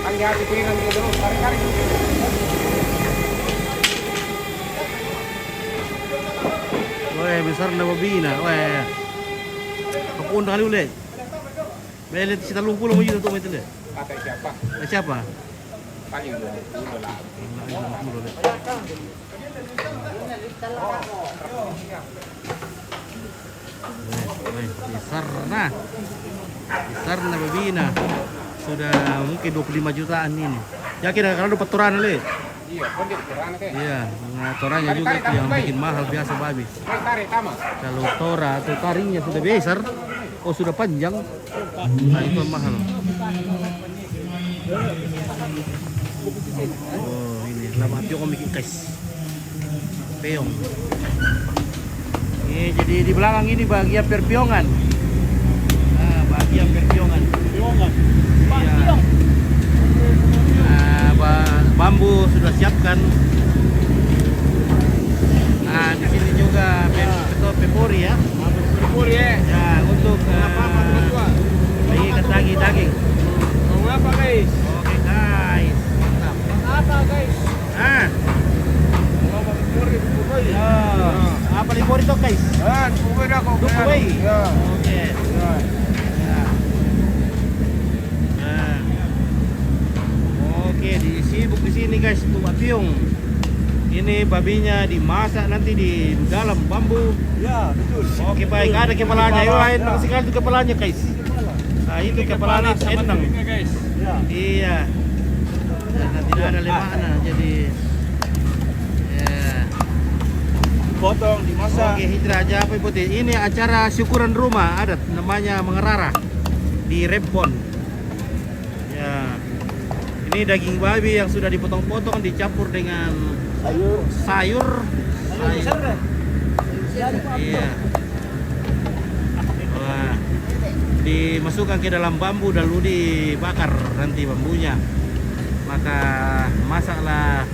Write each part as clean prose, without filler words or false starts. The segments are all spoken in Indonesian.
Hati-hati piringan juga dulu, tarik-tarik. Weh, besar na babina. Weh. Kapunda kali ulit. Belit si 30 mo yun ito may tali. Kata siapa? Siapa? Paling dulu lah. Besar na. Besar na babina. Sudah mungkin 25 jutaan ini. Yakin kalau dapat toran le. Iya, kondit kurang kayak. Iya, torannya juga itu yang bikin mahal biasa babi. Tarik tama. Kalau tora atau taringnya sudah besar, oh sudah panjang, nah itu mahal. Oh ini lama piong bikin guys, peong. Ini jadi di belakang ini bagian perpiongan. Nah, bagian perpiongan. Piongan. Iya. Nah, bambu sudah siapkan. Nah, di sini juga pepori ya. Puri ya. Ya, untuk ikat daging. Mau apa guys? Oke guys, mantap. Apa guys? Ah, Mau apa puri? oh, apa lipori to guys? Puri dah kok. Dukuy. Ya. Oke. Ya. Nah. Oke, disibuk di sini guys untuk apiung. Ini babinya dimasak nanti di dalam bambu. Ya, betul. Oke baik, ada kepalanya. Yuk, enak sekali itu kepalanya guys. Nah itu kepalanya enak. guys. Ya. Iya. Karena tidak ada lemaknya, jadi ya. Potong, dimasak. Oke, Hidra aja apa ibu Tih? Ini acara syukuran rumah adat namanya Mengerara di Rempon. Ya. Ini daging babi yang sudah dipotong-potong dicampur dengan sayur. Iya. Wah. Dimasukkan ke dalam bambu lalu dibakar nanti bambunya. Maka masaklah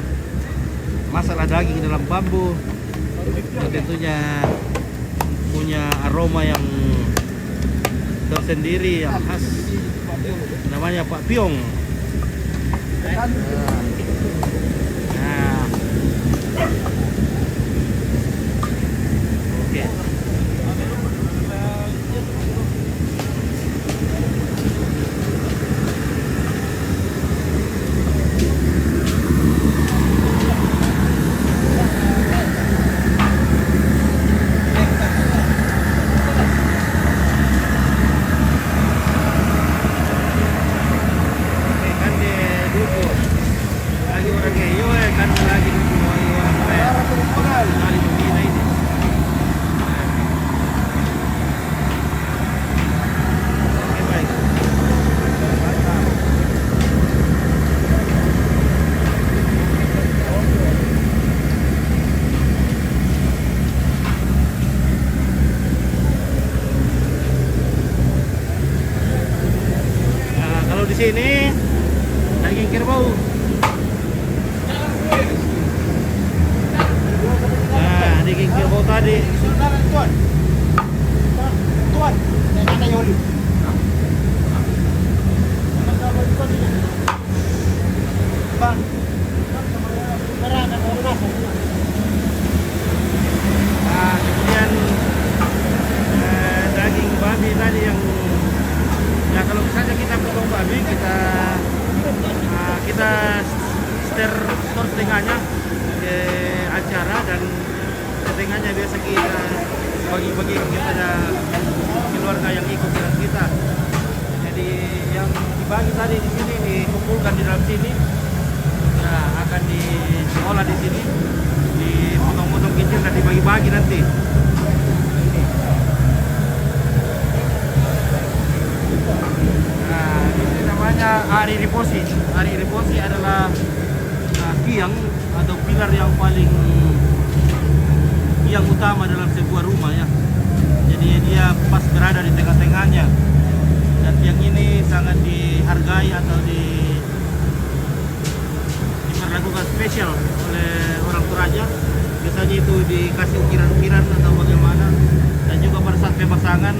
daging dalam bambu. Dan tentunya punya aroma yang tersendiri yang khas. Namanya Pak Piong. Nah. Oke. Sini daging kerbau. Nah, daging kerbau tadi. Tuan, mana Yoli? Bang. Nah, kemudian daging babi tadi yang ya kalau misalnya kita potong babi kita store setengahnya ke acara dan setengahnya biasa kita bagi-bagi kepada keluarga yang ikut dengan kita. Jadi yang dibagi tadi di sini dikumpulkan di dalam sini, ya, akan diolah di sini, dipotong-potong kecil dan dibagi-bagi nanti. Ari Riposi. Ari Riposi adalah tiang atau pilar yang utama dalam sebuah rumah ya. Jadi dia pas berada di tengah-tengahnya. Dan tiang ini sangat dihargai atau diperlakukan spesial oleh orang Toraja. Biasanya itu dikasih ukiran-ukiran atau bagaimana. Dan juga pada saat pemasangan